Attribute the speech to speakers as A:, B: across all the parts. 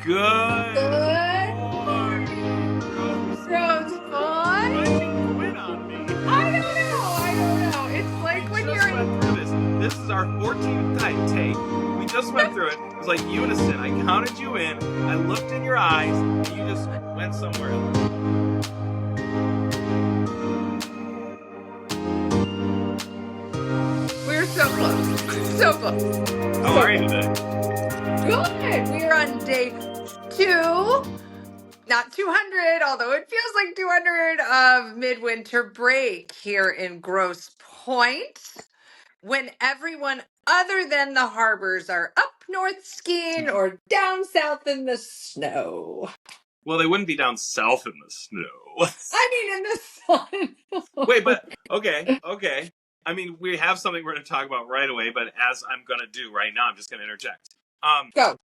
A: Good
B: Good
A: morning,
B: morning,
A: Grosse.
B: Grosse
A: Why'd
B: Pointe.
A: you quit on me?
B: I don't know. It's
A: We
B: like when
A: just
B: you're
A: went
B: in.
A: through this. This is our 14th take. We just went through it. It was like unison. I counted you in. I looked in your eyes, and you just went somewhere else.
B: We're so close. So close.
A: How
B: So
A: are you
B: close.
A: today?
B: Good. We are on day 2, not 200, although it feels like 200 of midwinter break here in Grosse Pointe, when everyone other than the Harbers are up north skiing or down south in the snow.
A: Well, they wouldn't be down south in the snow.
B: I mean, in the sun.
A: Wait, but okay. I mean, we have something we're going to talk about right away, but as I'm going to do right now, I'm just going to interject.
B: Go.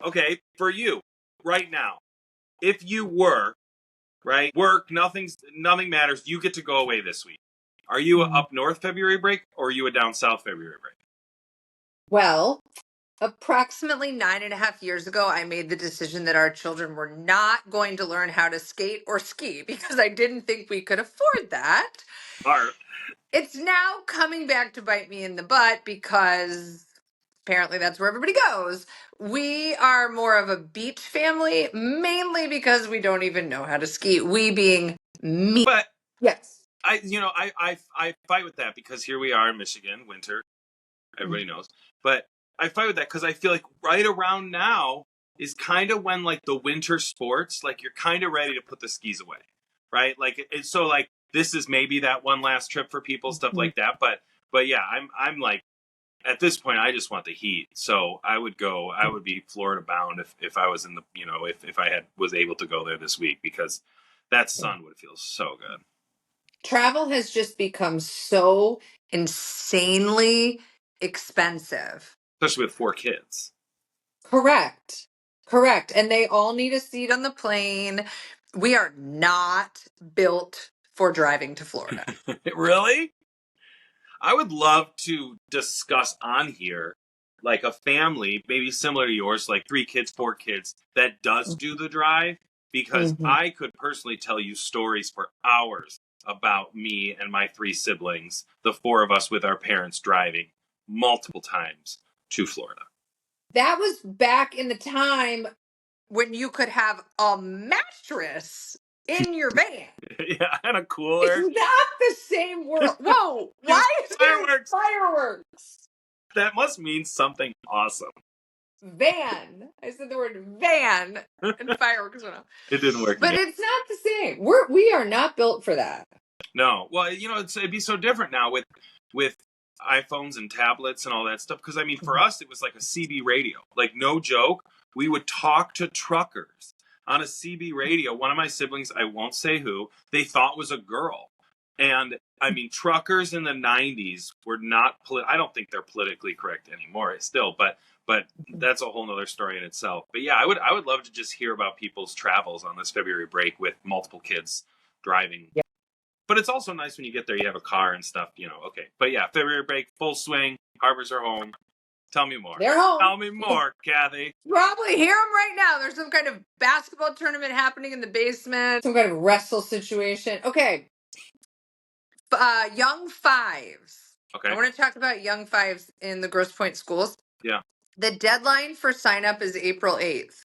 A: Okay, for you, right now, if you were, right, work, nothing matters, you get to go away this week. Are you a up north February break or are you a down south February break?
B: Well, approximately 9.5 years ago, I made the decision that our children were not going to learn how to skate or ski because I didn't think we could afford that.
A: Smart.
B: It's now coming back to bite me in the butt because apparently that's where everybody goes. We are more of a beach family, mainly because we don't even know how to ski. We being me.
A: But
B: Yes.
A: I fight with that because here we are in Michigan, winter, everybody knows. But I fight with that because I feel like right around now is kind of when like the winter sports, like you're kind of ready to put the skis away, right? Like it's so like this is maybe that one last trip for people, stuff like that. But yeah, I'm like at this point I just want the heat. So I would be Florida bound if I was in the if I was able to go there this week because that sun would feel so good.
B: Travel has just become so insanely expensive.
A: Especially with 4 kids.
B: Correct. Correct. And they all need a seat on the plane. We are not built for driving to Florida.
A: Really? I would love to discuss on here like a family, maybe similar to yours, like 3 kids, 4 kids, that does do the drive, because
B: Mhm.
A: I could personally tell you stories for hours about me and my 3 siblings, the 4 of us with our parents driving multiple times to Florida.
B: That was back in the time when you could have a mattress in your van.
A: Yeah, and a
B: It's
A: cooler.
B: not the same world. Whoa, why is there
A: Fireworks.
B: fireworks?
A: That must mean something awesome.
B: Van. I said the word van and fireworks went off.
A: It didn't work
B: But
A: again.
B: it's not the same. We are not built for that.
A: No. Well, it'd be so different now with iPhones and tablets and all that stuff. Because I mean, for us, it was like a CB radio. Like, no joke, we would talk to truckers on a CB radio. One of my siblings, I won't say who, they thought was a girl. And I mean, truckers in the '90s were not. I don't think they're politically correct anymore, still. But that's a whole nother story in itself. But yeah, I would love to just hear about people's travels on this February break with multiple kids driving.
B: Yeah.
A: But it's also nice when you get there, you have a car and stuff, okay. But yeah, February break, full swing. Harbors are home. Tell me more.
B: They're home.
A: Tell me more, Cathy.
B: Probably hear them right now. There's some kind of basketball tournament happening in the basement, some kind of wrestle situation. Okay. Young fives.
A: Okay.
B: I want to talk about young fives in the Grosse Pointe schools.
A: Yeah.
B: The deadline for sign up is April 8th.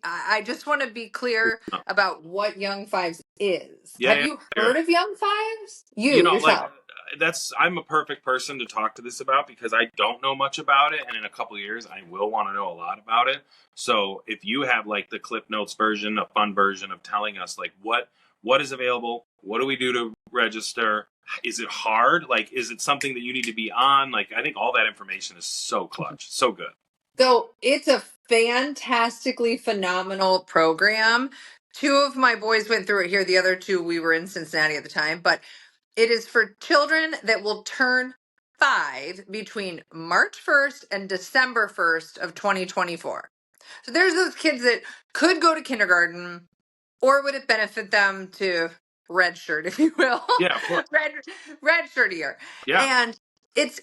B: I just want to be clear about what Young Fives is.
A: Yeah,
B: Have you heard of Young Fives?
A: like
B: Yourself.
A: I'm a perfect person to talk to this about because I don't know much about it, and in a couple of years I will want to know a lot about it. So if you have like the Clip Notes version, a fun version of telling us like what is available, what do we do to register? Is it hard? Like, is it something that you need to be on? Like, I think all that information is so clutch, so good.
B: So it's a fantastically phenomenal program. 2 of my boys went through it here. The other 2, we were in Cincinnati at the time, but it is for children that will turn 5 between March 1st and December 1st of 2024. So there's those kids that could go to kindergarten, or would it benefit them to redshirt, if you will?
A: Yeah, of course.
B: Redshirt year.
A: Yeah.
B: And it's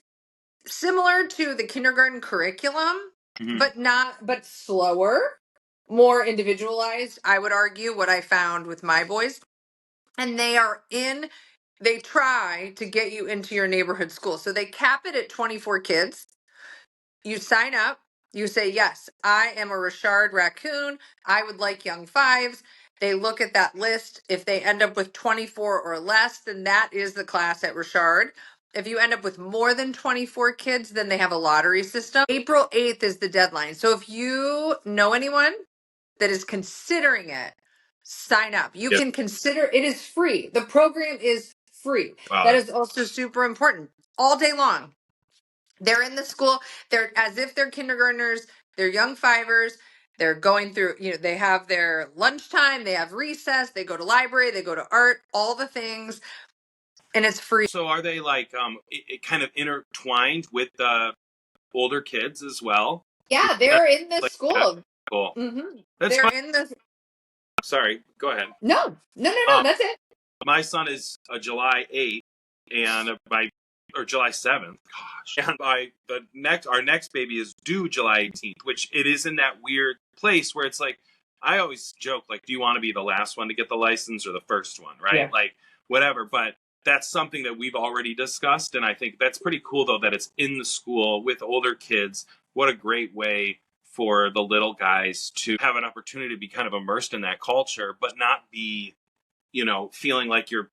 B: similar to the kindergarten curriculum, but slower, more individualized, I would argue, what I found with my boys. And they try to get you into your neighborhood school. So they cap it at 24 kids. You sign up, you say, yes, I am a Richard raccoon. I would like young fives. They look at that list. If they end up with 24 or less, then that is the class at Richard. If you end up with more than 24 kids, then they have a lottery system. April 8th is the deadline. So if you know anyone that is considering it, sign up. You can consider it is free. The program is free.
A: Wow.
B: That is also super important. All day long. They're in the school. They're as if they're kindergartners. They're young fivers. They're going through, they have their lunchtime, they have recess, they go to library, they go to art, all the things, and it's free.
A: So are they like it kind of intertwined with the older kids as well?
B: Yeah, they're in the
A: like
B: school.
A: Cool.
B: Mm-hmm.
A: That's
B: they're
A: fun.
B: in the.
A: Sorry, go ahead.
B: No. That's it.
A: My son is a July 8th, and or July 7th. Gosh, and our next baby is due July 18th, which it is in that weird place where it's like, I always joke, like, do you want to be the last one to get the license or the first one, right?
B: Yeah.
A: Like, whatever. But that's something that we've already discussed, and I think that's pretty cool, though, that it's in the school with older kids. What a great way for the little guys to have an opportunity to be kind of immersed in that culture, but not be, feeling like your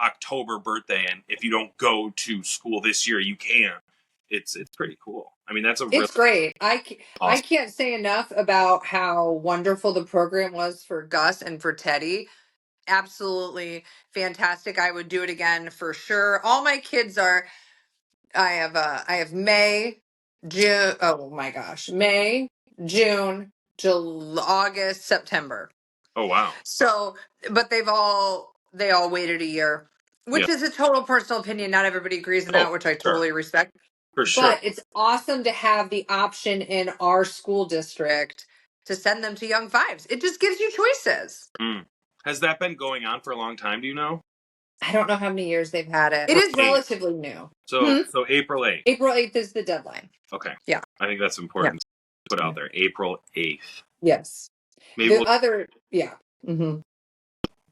A: October birthday, and if you don't go to school this year, you can't. It's pretty cool. I mean,
B: It's great. I can't say enough about how wonderful the program was for Gus and for Teddy. Absolutely fantastic. I would do it again for sure. All my kids are. I have May, June. Oh my gosh, May, June, July, August, September.
A: Oh wow.
B: So, but they all waited a year, which is a total personal opinion. Not everybody agrees on that, which I totally respect.
A: For sure.
B: But it's awesome to have the option in our school district to send them to young fives. It just gives you choices.
A: Has that been going on for a long time? Do you know?
B: I don't know how many years they've had it. It is relatively new.
A: So April 8th.
B: April 8th is the deadline.
A: Okay.
B: Yeah.
A: I think that's important to put out there. April 8th.
B: Yes.
A: Maybe
B: Mm-hmm.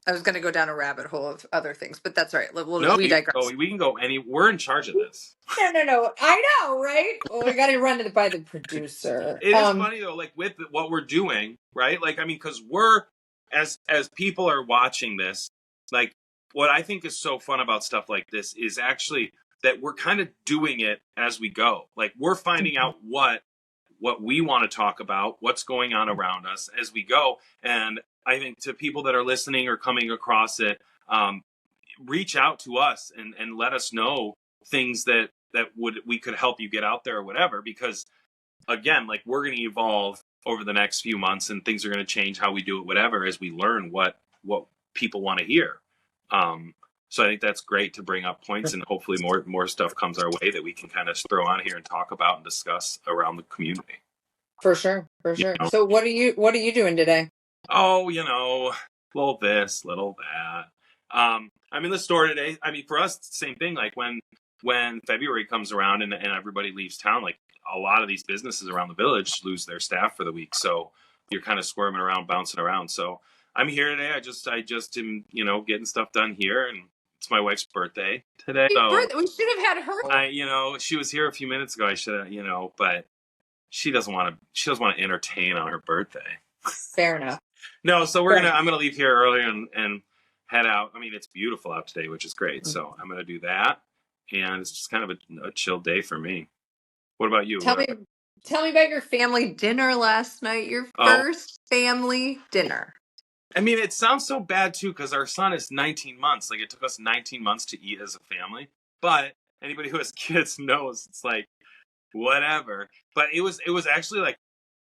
B: I was going to go down a rabbit hole of other things, but that's all right. We digress.
A: We can go we're in charge of this.
B: No. I know, right? Well, we got to run it by the producer.
A: It is funny though, like with what we're doing, right? Like, I mean, because we're, as people are watching this, like, what I think is so fun about stuff like this is actually that we're kind of doing it as we go. Like, we're finding out what we want to talk about, what's going on around us as we go. And I think to people that are listening or coming across it, reach out to us and let us know things that we could help you get out there or whatever. Because again, like, we're going to evolve over the next few months, and things are going to change how we do it, whatever, as we learn what people want to hear. So I think that's great to bring up points, and hopefully more stuff comes our way that we can kind of throw on here and talk about and discuss around the community.
B: For sure. So what are you doing today?
A: Oh, little this, little that. I'm in the store today. I mean, for us, it's the same thing. Like, when February comes around and everybody leaves town, like, a lot of these businesses around the village lose their staff for the week. So you're kind of squirming around, bouncing around. So I'm here today. I just am, getting stuff done here, and it's my wife's birthday today. So
B: we should have had her.
A: She was here a few minutes ago. I should have, but she doesn't want to entertain on her birthday.
B: Fair enough.
A: No, so I'm gonna leave here early and head out. I mean, it's beautiful out today, which is great. Mm-hmm. So I'm gonna do that, and it's just kind of a chill day for me. What about you?
B: Tell me about your family dinner last night. Your first family dinner.
A: I mean, it sounds so bad too, because our son is 19 months. Like, it took us 19 months to eat as a family. But anybody who has kids knows it's like whatever. But it was actually like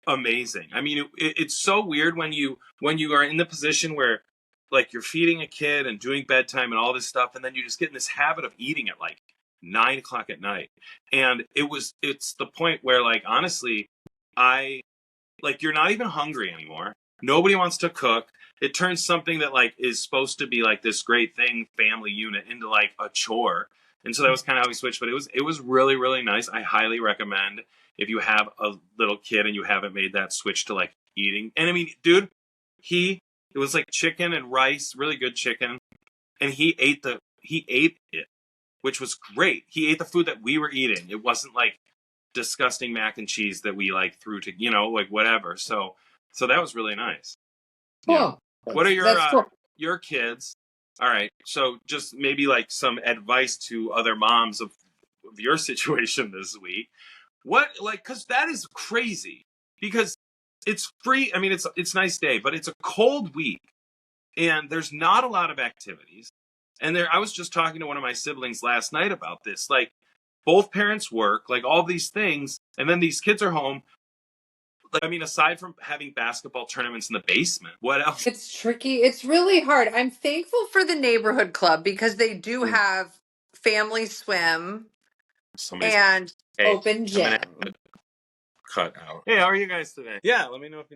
A: amazing. I mean, it's so weird when you are in the position where, like, you're feeding a kid and doing bedtime and all this stuff, and then you just get in this habit of eating at like 9 o'clock at night. And it's the point where, like, honestly, you're not even hungry anymore. Nobody wants to cook. It turns something that, like, is supposed to be like this great thing, family unit, into like a chore. And so that was kind of how we switched. But it was really, really nice. I highly recommend if you have a little kid and you haven't made that switch to like eating. And I mean, dude, it was like chicken and rice, really good chicken, and he ate it, which was great. He ate the food that we were eating. It wasn't like disgusting mac and cheese that we like threw to, like whatever. So that was really nice.
B: Cool.
A: Yeah. What are
B: Cool.
A: your kids? All right. So just maybe like some advice to other moms of your situation this week. Cause that is crazy because it's free. I mean, it's nice day, but it's a cold week and there's not a lot of activities. And I was just talking to one of my siblings last night about this. Like, both parents work, like all these things, and then these kids are home. Like, I mean, aside from having basketball tournaments in the basement, what else?
B: It's tricky. It's really hard. I'm thankful for the neighborhood club because they do have family swim and open gym.
A: Cut out. Hey, how are you guys today? Yeah, let me know if you need